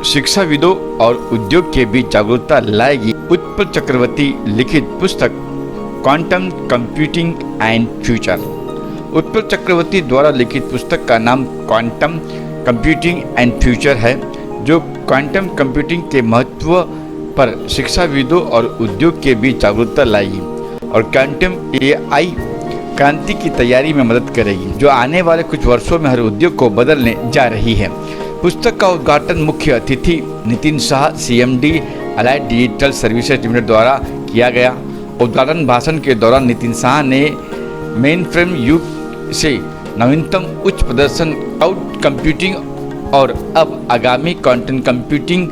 शिक्षाविदों और उद्योग के बीच जागरूकता लाएगी। उत्पल चक्रवर्ती लिखित पुस्तक quantum computing and future. Utpal Chakraborty द्वारा लिखित पुस्तक का नाम क्वांटम कंप्यूटिंग एंड फ्यूचर है, जो क्वांटम कंप्यूटिंग के महत्व पर शिक्षाविदों और उद्योग के बीच जागरूकता लाएगी और क्वांटम एआई क्रांति की तैयारी में मदद करेगी, जो आने वाले कुछ वर्षों में हर उद्योग को बदलने जा रही है। पुस्तक का उद्घाटन मुख्य अतिथि Nitin Shah, CMD allied digital services limited द्वारा किया गया। उद्घाटन भाषण के दौरान नितिन शाह ने मेनफ्रेम युग से नवीनतम उच्च प्रदर्शन क्लाउड कंप्यूटिंग और अब आगामी क्वांटम कंप्यूटिंग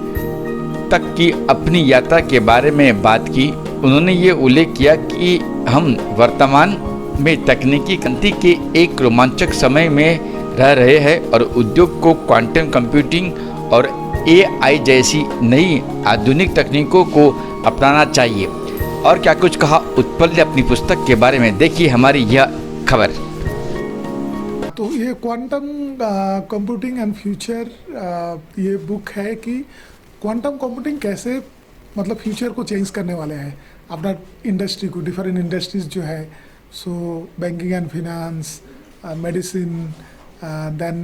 तक की अपनी यात्रा के बारे में बात की। उन्होंने ये उल्लेख किया कि हम वर्तमान में तकनीकी क्रांति के एक रोमांचक समय में रह रहे हैं और उद्योग को क्वांटम कंप्यूटिंग और एआई जैसी नई आधुनिक तकनीकों को अपनाना चाहिए। और क्या कुछ कहा उत्पल ने अपनी पुस्तक के बारे में, देखिए हमारी यह खबर। तो ये क्वांटम कंप्यूटिंग एंड फ्यूचर ये बुक है कि क्वांटम कंप्यूटिंग कैसे मतलब फ्यूचर को चेंज करने वाले हैं अपना इंडस्ट्री को, डिफरेंट इंडस्ट्रीज जो है, सो banking and finance, medicine, then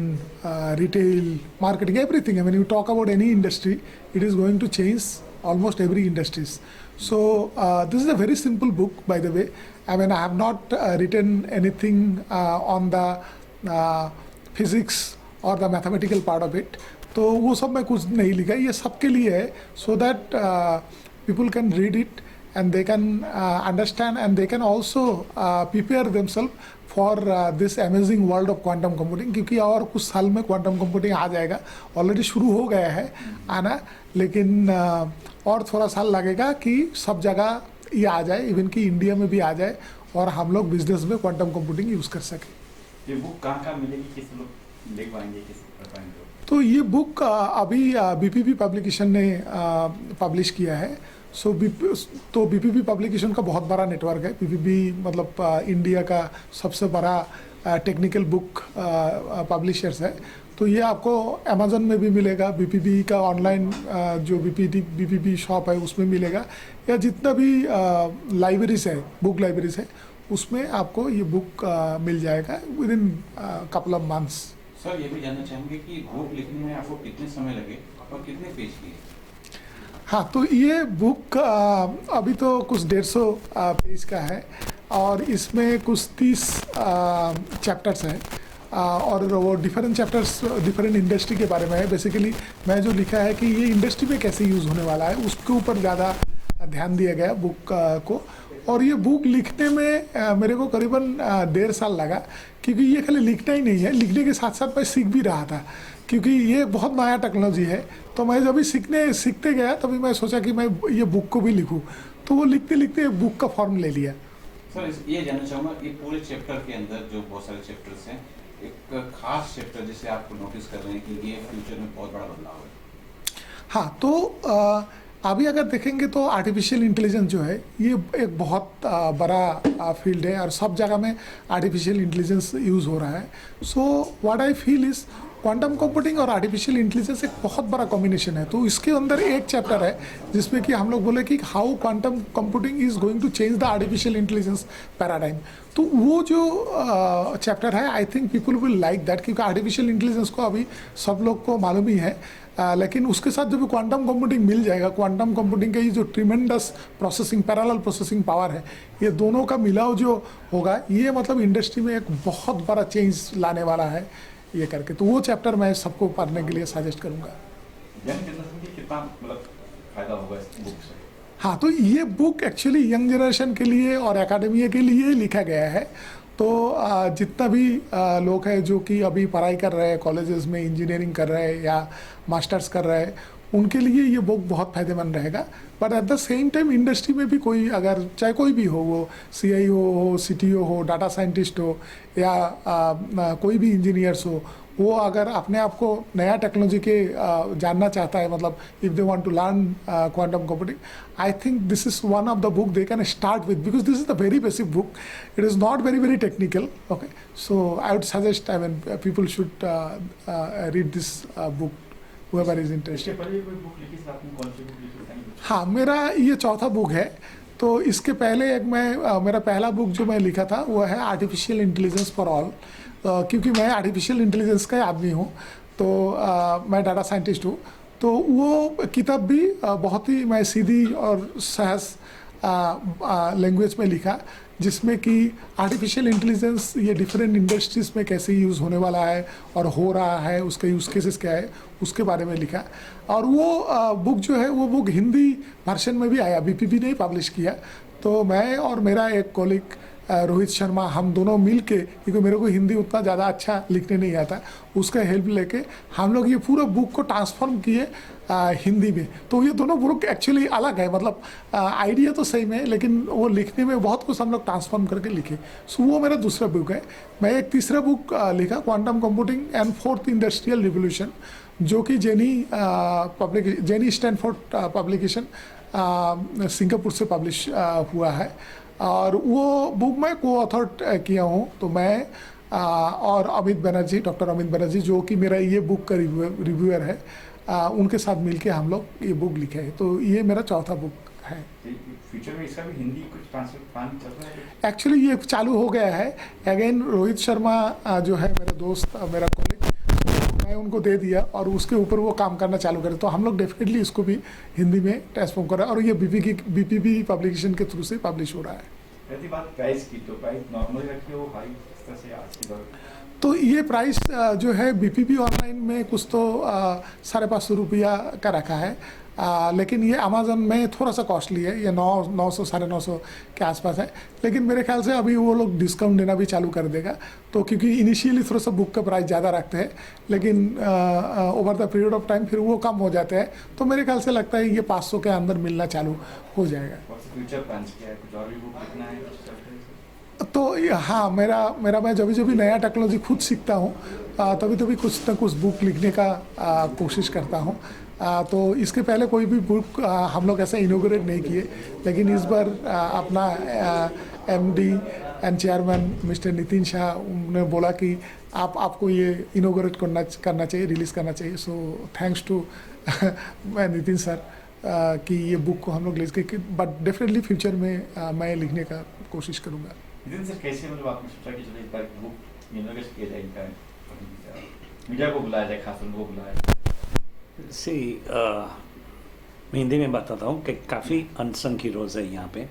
retail, marketing, everything. I mean, you talk about any industry, it is going to change almost every industries. So this is a very simple book, by the way. I mean, I have not written anything on the physics or the mathematical part of it. तो वो सब मैं कुछ नहीं लिखा, ये सबके लिए है, so that people can read it and they can understand and they can also prepare themselves for this amazing world of quantum computing, क्योंकि और कुछ साल में क्वांटम कंप्यूटिंग आ जाएगा, ऑलरेडी शुरू हो गया है आना, लेकिन और थोड़ा साल लगेगा कि सब जगह ये आ जाए, इवन कि इंडिया में भी आ जाए और हम लोग बिजनेस में क्वांटम कंप्यूटिंग यूज़ कर सकें। ये बुक कहाँ मिलेगी, किस लोग देख पाएंगे, किस पढ़ पाएंगे? तो ये बुक अभी बीपीपी पब्लिकेशन ने पब्लिश किया है। तो बीपीपी पब्लिकेशन का बहुत बड़ा नेटवर्क है। बीपीपी मतलब इंडिया का सबसे बड़ा टेक्निकल बुक पब्लिशर्स है। तो ये आपको अमेज़न में भी मिलेगा, बीपीपी का ऑनलाइन जो बीपीपी शॉप है उसमें मिलेगा, या जितना भी लाइब्रेरीज है, बुक लाइब्रेरीज है, उसमें आपको ये बुक मिल जाएगा with in couple of months. Sir, ये भी जानना चाहेंगे कि बुक लिखने में आपको कितने समय लगे और कितने पेज की? हाँ, तो ये बुक अभी तो कुछ 150 पेज का है और इसमें कुछ 30 चैप्टर्स हैं और वो डिफरेंट चैप्टर्स डिफरेंट इंडस्ट्री के बारे में है। बेसिकली मैं जो लिखा है कि ये इंडस्ट्री में कैसे यूज़ होने वाला है, उसके ऊपर ज़्यादा ध्यान दिया गया बुक को। और ये बुक लिखने में मेरे को करीबन 1.5 साल लगा, क्योंकि ये खाली लिखना ही नहीं है, लिखने के साथ साथ मैं सीख भी रहा था, क्योंकि ये बहुत नया टेक्नोलॉजी है। तो मैं जब भी सीखते गया तभी मैं सोचा कि मैं ये बुक को भी लिखूं, तो वो लिखते लिखते बुक का फॉर्म ले लिया। सर, ये जानना चाहूँगा, ये पूरे चैप्टर के अंदर जो बहुत सारे चैप्टर्स हैं, एक खास चैप्टर जिसे आपको नोटिस कर रहे हैं कि ये फ्यूचर में बहुत बड़ा बदलाव है? हाँ, तो अभी अगर देखेंगे तो आर्टिफिशियल इंटेलिजेंस जो है ये एक बहुत बड़ा फील्ड है और सब जगह में आर्टिफिशियल इंटेलिजेंस यूज़ हो रहा है। So what I feel is quantum computing और आर्टिफिशियल इंटेलिजेंस एक बहुत बड़ा कॉम्बिनेशन है। तो इसके अंदर एक चैप्टर है जिसमें कि हम लोग बोले कि how quantum computing is going to change the artificial intelligence paradigm. तो वो जो चैप्टर है, I think people will like that, क्योंकि आर्टिफिशियल इंटेलिजेंस को अभी सब लोग को मालूम ही है, लेकिन उसके साथ जब क्वांटम कंप्यूटिंग मिल जाएगा, क्वांटम कंप्यूटिंग का ये जो tremendous processing, parallel processing power है, ये दोनों का मिलाव जो होगा, ये मतलब इंडस्ट्री में एक बहुत बड़ा चेंज लाने वाला है ये करके। तो वो चैप्टर मैं सबको पढ़ने के लिए सजेस्ट करूँगा। कितना मतलब फायदा होगा इस बुक से? हाँ, तो ये बुक एक्चुअली यंग जनरेशन के लिए और एकेडमिया के लिए लिखा गया है। तो जितना भी लोग हैं जो कि अभी पढ़ाई कर रहे हैं, कॉलेजेस में इंजीनियरिंग कर रहे हैं या मास्टर्स कर रहे हैं, उनके लिए ये बुक बहुत फ़ायदेमंद रहेगा। But at the same time industry में भी कोई अगर चाहे कोई भी हो, वो CIO हो, CTO हो, डाटा साइंटिस्ट हो या कोई भी इंजीनियर्स हो, वो अगर अपने आप को नया टेक्नोलॉजी के जानना चाहता है, मतलब if they want to learn quantum computing, I think this is one of the book they can start with, because this is the very basic book. It is not very technical. Okay, so I would suggest, I mean, people should read this book whoever is इसके interested. पहले कोई book लिखी थी आपने, कौन सी book लिखी थी? हाँ, मेरा ये चौथा बुक है. तो इसके पहले मेरा पहला बुक जो मैं लिखा था वो है आर्टिफिशियल इंटेलिजेंस फॉर ऑल. क्योंकि मैं आर्टिफिशियल इंटेलिजेंस का आदमी हूँ, तो मैं डाटा साइंटिस्ट हूँ. तो वो किताब भी बहुत ही मैं सीधी और सहज लैंग्वेज में लिखा, जिसमें कि आर्टिफिशियल इंटेलिजेंस ये डिफरेंट इंडस्ट्रीज़ में कैसे यूज़ होने वाला है और हो रहा है, उसके यूज़ केसेस क्या है, उसके बारे में लिखा. और वो बुक जो है वो बुक हिंदी वर्जन में भी आया, बीपीबी ने पब्लिश किया. तो मैं और मेरा एक कॉलीग रोहित शर्मा, हम दोनों मिल के, क्योंकि मेरे को हिंदी उतना ज़्यादा अच्छा लिखने नहीं आता, उसका हेल्प लेके हम लोग ये पूरा बुक को ट्रांसफॉर्म किए हिंदी में. तो ये दोनों बुक एक्चुअली अलग है, मतलब आइडिया तो सेम है, लेकिन वो लिखने में बहुत कुछ हम लोग ट्रांसफॉर्म करके लिखे. सो वो मेरा दूसरा बुक है. मैं एक तीसरा बुक लिखा, quantum computing and fourth industrial revolution, जो कि जेनी स्टैनफोर्ड पब्लिकेशन सिंगापुर से पब्लिश हुआ है. और वो बुक मैं को ऑथर किया हूँ. तो मैं और अमित बनर्जी, डॉक्टर अमित बनर्जी, जो कि मेरा ये बुक का रिव्यूअर है, उनके साथ मिलके हम लोग ये बुक लिखे हैं. तो ये मेरा चौथा बुक है. फ्यूचर में इसका भी हिंदी कुछ ट्रांसलेट प्लान चल रहा है? एक्चुअली ये चालू हो गया है. अगेन रोहित शर्मा जो है मेरा दोस्त, मेरा कॉलीग, मैं उनको दे दिया और उसके ऊपर वो काम करना चालू करे. तो हम लोग डेफिनेटली इसको भी हिंदी में ट्रांसफॉर्म कर रहे हैं, और ये बीपीबी पब्लिकेशन के थ्रू से पब्लिश हो रहा है. रहती बात प्राइस की, तो प्राइस नॉर्मली रखी हो हाई इस तरह से आज की दौर? तो ये प्राइस जो है बीपीबी ऑनलाइन में कुछ तो 550 रुपया का रखा है. लेकिन ये अमेज़न में थोड़ा सा कॉस्टली है, ये 900 950 के आसपास है. लेकिन मेरे ख्याल से अभी वो लोग डिस्काउंट देना भी चालू कर देगा. तो क्योंकि इनिशियली थोड़ा सा बुक का प्राइस ज़्यादा रखते हैं, लेकिन over the period of time फिर वो कम हो जाते हैं. तो मेरे ख्याल से लगता है ये 500 के अंदर मिलना चालू हो जाएगा. फ्यूचर प्लान क्या है? कुछ और भी बुक लिखना है? तो हाँ, मेरा मैं जब भी नया टेक्नोलॉजी खुद सीखता हूँ, तभी कुछ ना कुछ बुक लिखने का कोशिश करता हूँ. तो इसके पहले कोई भी बुक हम लोग ऐसा इनोग्रेट नहीं किए, लेकिन इस बार अपना MD and chairman mister Nitin Shah ने बोला कि आपको ये इनोग्रेट करना चाहिए, रिलीज़ करना चाहिए. So thanks to Nitin sir कि ये बुक को हम लोग रिलीज के. बट डेफिनेटली फ्यूचर में मैं लिखने का कोशिश करूँगा. नितिन सर, कैसे मतलब आपने सोचा कि चलो इस बार बुक इनोग्रेट किया जाए, इनका मीडिया को बुलाया जाए, खास उनको बुलाया जाए? मैं हिंदी में बताता हूँ कि काफ़ी अनसंग हीरोज़ है यहाँ पे,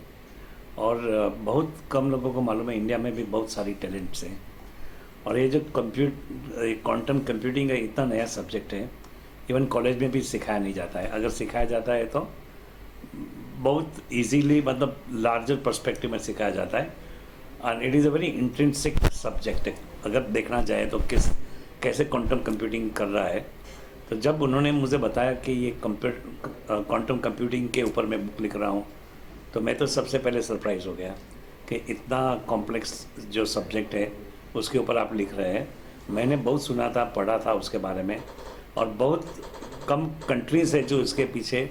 और बहुत कम लोगों को मालूम है इंडिया में भी बहुत सारी टैलेंट्स हैं. और ये जो क्वांटम कंप्यूटिंग है, इतना नया सब्जेक्ट है, इवन कॉलेज में भी सिखाया नहीं जाता है. अगर सिखाया जाता है तो बहुत इजीली, मतलब लार्जर पर्सपेक्टिव में सिखाया जाता है. And it is a very intrinsic subject है. अगर देखना जाए तो कैसे क्वांटम कंप्यूटिंग कर रहा है. तो जब उन्होंने मुझे बताया कि ये क्वांटम कंप्यूटिंग के ऊपर मैं बुक लिख रहा हूँ, तो मैं तो सबसे पहले सरप्राइज़ हो गया कि इतना कॉम्प्लेक्स जो सब्जेक्ट है उसके ऊपर आप लिख रहे हैं. मैंने बहुत सुना था, पढ़ा था उसके बारे में, और बहुत कम कंट्रीज़ है जो इसके पीछे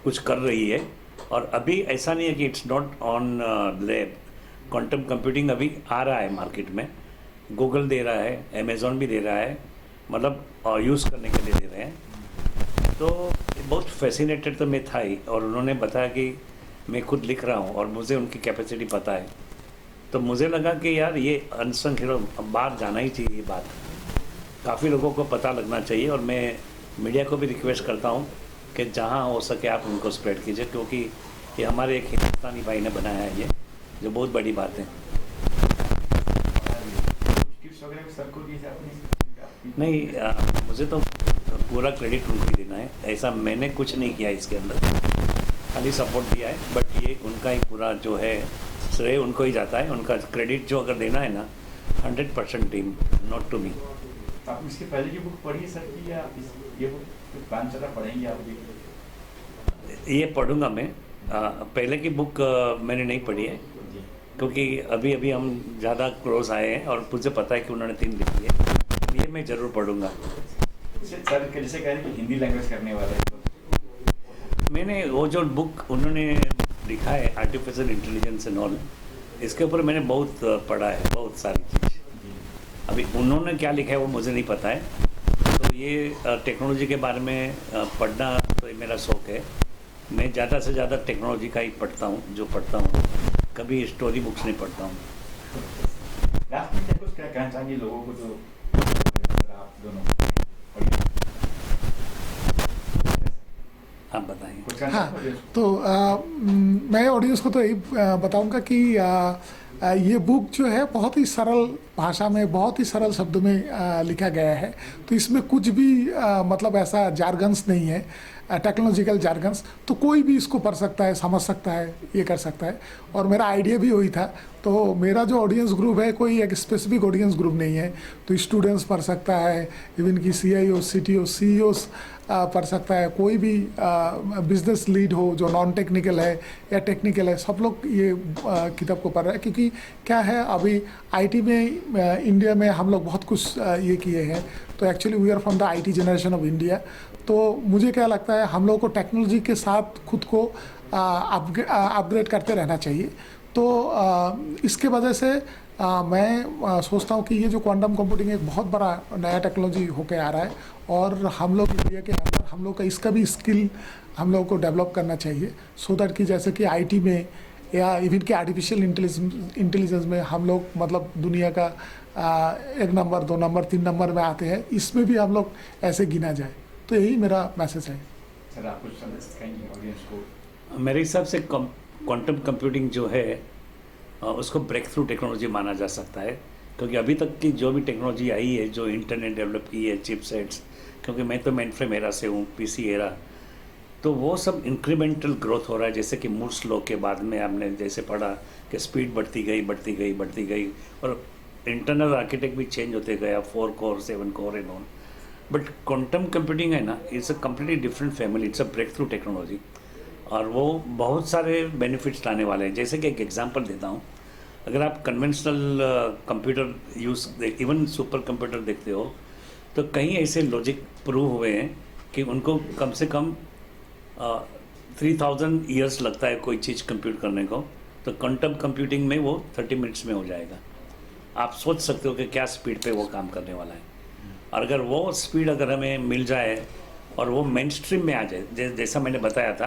कुछ कर रही है. और अभी ऐसा नहीं है कि it's not on lab. Quantum computing अभी आ रहा है मार्केट में, गूगल दे रहा है, अमेज़ॉन भी दे रहा है, मतलब यूज़ करने के लिए दे रहे हैं. तो बहुत फैसिनेटेड तो मैं था ही, और उन्होंने बताया कि मैं खुद लिख रहा हूँ और मुझे उनकी कैपेसिटी पता है. तो मुझे लगा कि यार ये अनसंग हीरो बाहर जाना ही चाहिए. ये बात काफ़ी लोगों को पता लगना चाहिए, और मैं मीडिया को भी रिक्वेस्ट करता हूँ कि जहाँ हो सके आप उनको स्प्रेड कीजिए, क्योंकि ये हमारे एक हिंदुस्तानी भाई ने बनाया है, ये जो बहुत बड़ी बात है. टिप्स वगैरह भी सबको दिए आपने? नहीं, मुझे तो पूरा क्रेडिट उनको ही देना है. ऐसा मैंने कुछ नहीं किया इसके अंदर, खाली सपोर्ट दिया है. बट ये उनका ही पूरा जो है श्रेय उनको ही जाता है. उनका क्रेडिट जो अगर देना है ना, 100% टीम, नॉट टू मी. आप इसके पहले की बुक पढ़ी है सर की, या ये बुक प्लान चला पढ़ेंगे आप भी? ये पढ़ूंगा मैं. पहले की बुक मैंने नहीं पढ़ी है, क्योंकि अभी अभी हम ज़्यादा क्लोज आए हैं और मुझे पता है कि उन्होंने 3 लिखी है. ये मैं ज़रूर पढ़ूंगा. सर जैसे कह रहे हैं कि हिंदी लैंग्वेज करने वाले हैं, तो मैंने वो जो बुक उन्होंने लिखा है आर्टिफिशियल इंटेलिजेंस एंड ऑल, इसके ऊपर मैंने बहुत पढ़ा है, बहुत सारी चीज़. अभी उन्होंने क्या लिखा है वो मुझे नहीं पता है. तो ये टेक्नोलॉजी के बारे में पढ़ना तो मेरा शौक़ है। मैं ज़्यादा से ज़्यादा टेक्नोलॉजी का ही पढ़ता हूँ, जो पढ़ता हूँ। कभी स्टोरी बुक्स नहीं पढ़ता हूँ। लास्ट में कुछ क्या कहना चाहिए लोगों को जो आप दोनों आप बताएंगे। कुछ कहना हाँ, चाहिए? तो मैं ऑडियंस को तो यही बताऊंगा कि ये बुक जो है बहुत ही सरल भाषा में, बहुत ही सरल शब्दों में लिखा गया है। तो इसमें कुछ भी मतलब ऐसा जार्गन्स नहीं है, टेक्नोलॉजिकल जार्गन्स। तो कोई भी इसको पढ़ सकता है, समझ सकता है, ये कर सकता है। और मेरा आइडिया भी वही था। तो मेरा जो ऑडियंस ग्रुप है कोई एक स्पेसिफिक ऑडियंस ग्रुप नहीं है। तो स्टूडेंट्स पढ़ सकता है, इवन की CIO, CTO, CEOs पढ़ सकता है, कोई भी बिजनेस लीड हो जो नॉन टेक्निकल है या टेक्निकल है, सब लोग ये किताब को पढ़ रहे हैं। क्योंकि क्या है, अभी IT में इंडिया में हम लोग बहुत कुछ ये किए हैं। तो actually we are from the IT generation of India. तो मुझे क्या लगता है, हम लोग को टेक्नोलॉजी के साथ खुद को अपग्रेड करते रहना चाहिए। तो इसके वजह से मैं सोचता हूँ कि ये जो क्वांटम कंप्यूटिंग एक बहुत बड़ा नया टेक्नोलॉजी होके आ रहा है। और हम लोग इंडिया के अंदर हम लोग का इसका भी स्किल हम लोगों को डेवलप करना चाहिए। सो दैट कि जैसे कि IT में या इवन कि आर्टिफिशियल इंटेलिजेंस में हम लोग मतलब दुनिया का 1 नंबर, 2 नंबर, 3 नंबर में आते हैं, इसमें भी हम लोग ऐसे गिना जाए। तो यही मेरा मैसेज है। सर आप कुछ संदेश कहेंगे ऑडियंस को? मेरे हिसाब से क्वांटम कंप्यूटिंग जो है उसको ब्रेक थ्रू टेक्नोलॉजी माना जा सकता है। क्योंकि अभी तक की जो भी टेक्नोलॉजी आई है, जो इंटरनेट डेवलप की है, चिपसेट्स, क्योंकि मैं तो मेनफ्रेम एरा से हूँ, PC एरा, तो वो सब इंक्रीमेंटल ग्रोथ हो रहा है। जैसे कि मूर्स लॉ के बाद में हमने जैसे पढ़ा कि स्पीड बढ़ती गई और इंटरनल आर्किटेक्ट भी चेंज होते गया, 4 core, 7 core and on. But quantum computing है ना, it's a completely different family, it's a breakthrough technology. और वो बहुत सारे बेनिफिट्स लाने वाले हैं। जैसे कि एक एग्जांपल देता हूँ, अगर आप conventional computer even super computer देखते हो, तो कई ऐसे लॉजिक प्रूव हुए हैं कि उनको कम से कम 3000 ईयर्स लगता है कोई चीज़ कंप्यूट करने को। तो क्वांटम कंप्यूटिंग में वो 30 मिनट्स में हो जाएगा। आप सोच सकते हो कि क्या स्पीड पे वो काम करने वाला है। और अगर वो स्पीड अगर हमें मिल जाए और वो मेन स्ट्रीम में आ जाए, जैसा मैंने बताया था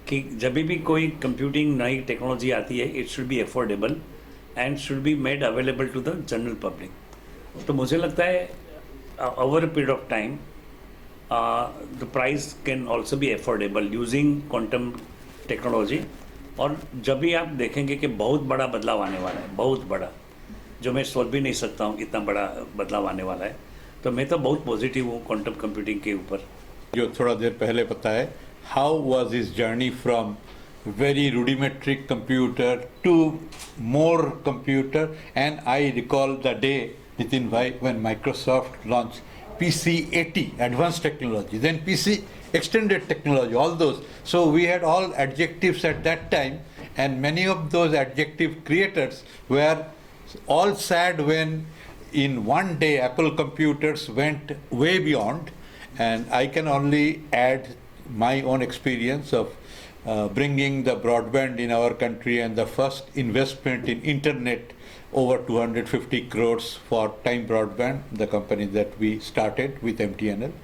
कि जब भी कोई कंप्यूटिंग नई टेक्नोलॉजी आती है, it should be affordable and should be made available to the general public. तो मुझे लगता है over a period of time the price can also be affordable using quantum technology. और जब भी आप देखेंगे कि बहुत बड़ा बदलाव आने वाला है, बहुत बड़ा, जो मैं सोच भी नहीं सकता हूँ इतना बड़ा बदलाव आने वाला है। तो मैं तो बहुत पॉजिटिव हूँ क्वांटम कंप्यूटिंग के ऊपर। जो थोड़ा देर पहले बताया, how was his journey from very rudimentary computer to more computer, and I recall the day, Nitin bhai, when Microsoft launched PC-80 advanced technology, then PC extended technology, all those. So we had all adjectives at that time, and many of those adjective creators were all sad when in one day Apple computers went way beyond. And I can only add my own experience of bringing the broadband in our country and the first investment in internet over 250 crores for Time Broadband, the company that we started with MTNL.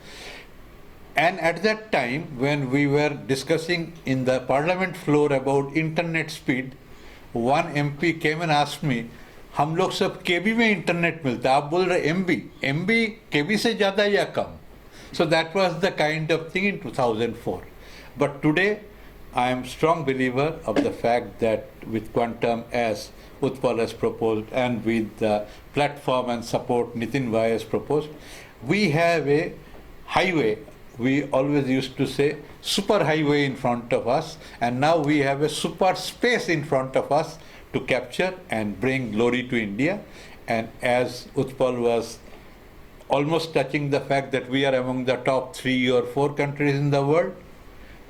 And at that time, when we were discussing in the parliament floor about internet speed, one MP came and asked me, हम लोग सब KB में internet मिलता है, आप बोल रहे MB KB से ज़्यादा या कम? So that was the kind of thing in 2004. But today, I am strong believer of the fact that with quantum, as Utpal has proposed, and with the platform and support Nitin Bhai has proposed, we have a highway. We always used to say super highway in front of us, and now we have a super space in front of us to capture and bring glory to India. And as Utpal was almost touching the fact that we are among the top 3 or 4 countries in the world,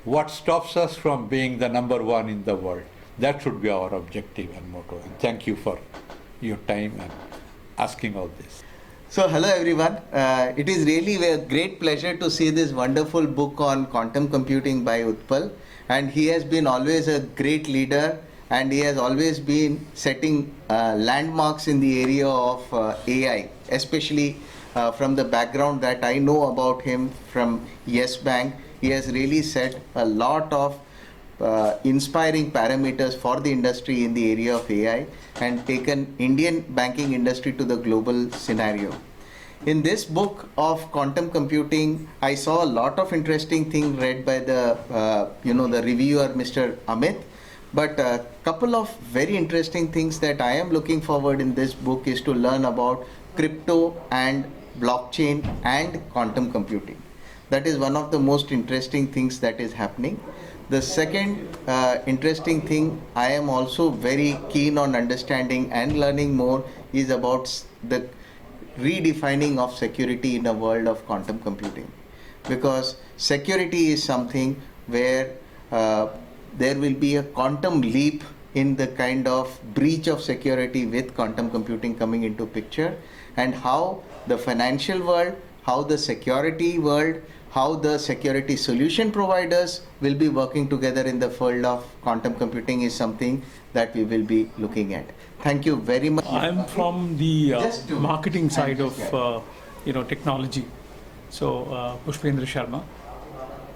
what stops us from being the number 1 in the world? That should be our objective and motto. And thank you for your time and asking all this. So hello everyone. It is really a great pleasure to see this wonderful book on quantum computing by Utpal, and he has been always a great leader, and he has always been setting landmarks in the area of AI, especially from the background that I know about him from Yes Bank, he has really set a lot of inspiring parameters for the industry in the area of AI and taken Indian banking industry to the global scenario. In this book of quantum computing, I saw a lot of interesting things read by the the reviewer, Mr. Amit. But a couple of very interesting things that I am looking forward in this book is to learn about crypto and blockchain and quantum computing. That is one of the most interesting things that is happening. The second interesting thing I am also very keen on understanding and learning more is about the redefining of security in a world of quantum computing, because security is something where there will be a quantum leap in the kind of breach of security with quantum computing coming into picture, and how the financial world, how the security world, how the security solution providers will be working together in the world of quantum computing is something that we will be looking at. Thank you very much. I'm from the marketing side of technology. So Pushpendra Sharma.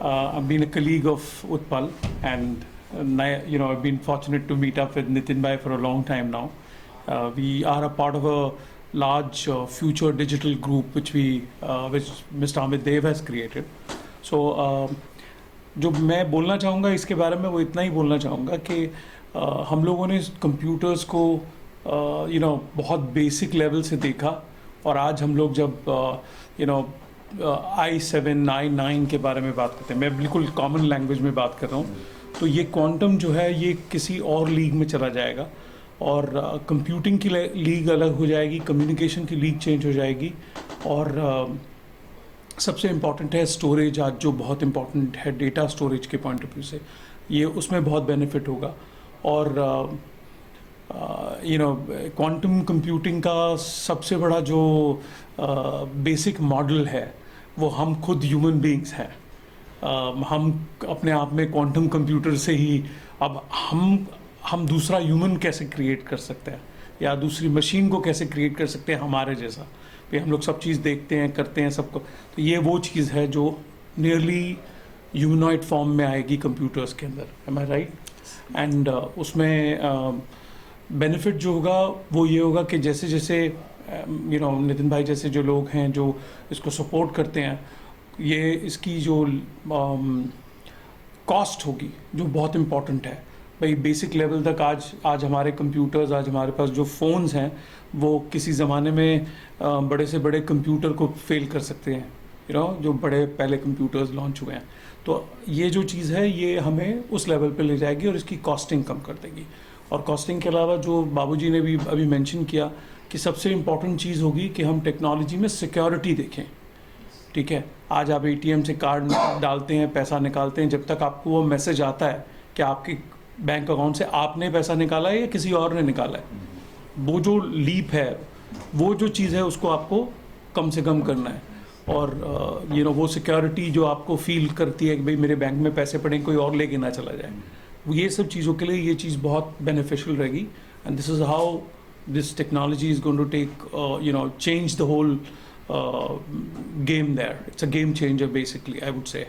I've been a colleague of Utpal, and I've been fortunate to meet up with Nitin Bhai for a long time now. We are a part of a large future digital group which Mr. Amit Dev has created. So जो मैं बोलना चाहूँगा इसके बारे में वो इतना ही बोलना चाहूँगा कि हम लोगों ने कंप्यूटर्स को बहुत बेसिक लेवल से देखा, और आज हम लोग जब i7 i9 के बारे में बात करते हैं, मैं बिल्कुल कॉमन लैंग्वेज में बात कर रहा हूँ, तो ये क्वांटम जो है ये किसी और लीग में चला जाएगा, और कंप्यूटिंग की लीग अलग हो जाएगी, कम्युनिकेशन की लीग चेंज हो जाएगी, और सबसे इम्पॉर्टेंट है स्टोरेज, आज जो बहुत इम्पॉर्टेंट है डेटा स्टोरेज के पॉइंट ऑफ व्यू से, ये उसमें बहुत बेनिफिट होगा। और क्वांटम कंप्यूटिंग का सबसे बड़ा जो बेसिक मॉडल है वो हम खुद ह्यूमन बीइंग्स हैं। हम अपने आप में क्वांटम कंप्यूटर से ही अब हम दूसरा ह्यूमन कैसे क्रिएट कर सकते हैं, या दूसरी मशीन को कैसे क्रिएट कर सकते हैं हमारे जैसा, भाई हम लोग सब चीज़ देखते हैं, करते हैं सबको, तो ये वो चीज़ है जो नियरली ह्यूमनॉइड फॉर्म में आएगी कंप्यूटर्स के अंदर। Am I right? एंड उसमें बेनिफिट जो होगा वो ये होगा कि जैसे जैसे नितिन भाई जैसे जो लोग हैं जो इसको सपोर्ट करते हैं, ये इसकी जो कॉस्ट होगी जो बहुत इम्पॉर्टेंट है, भाई बेसिक लेवल तक आज हमारे कंप्यूटर्स, आज हमारे पास जो फ़ोन्स हैं वो किसी ज़माने में बड़े से बड़े कंप्यूटर को फेल कर सकते हैं, जो बड़े पहले कंप्यूटर्स लॉन्च हुए हैं। तो ये जो चीज़ है ये हमें उस लेवल पे ले जाएगी और इसकी कॉस्टिंग कम कर देगी। और कॉस्टिंग के अलावा जो बाबूजी ने भी अभी मेंशन किया कि सबसे इम्पॉर्टेंट चीज़ होगी कि हम टेक्नोलॉजी में सिक्योरिटी देखें। ठीक है, आज आप ATM से कार्ड डालते हैं, पैसा निकालते हैं, जब तक आपको वो मैसेज आता है कि आपके बैंक अकाउंट से आपने पैसा निकाला है या किसी और ने निकाला है, वो जो लीप है, वो जो चीज़ है उसको आपको कम से कम करना है। और वो सिक्योरिटी जो आपको फील करती है कि भाई मेरे बैंक में पैसे पड़े, कोई और लेके ना चला जाए, ये सब चीज़ों के लिए ये चीज़ बहुत बेनिफिशियल रहेगी। And this is how this technology is going to take change the whole game there. It's a game changer basically, I would say,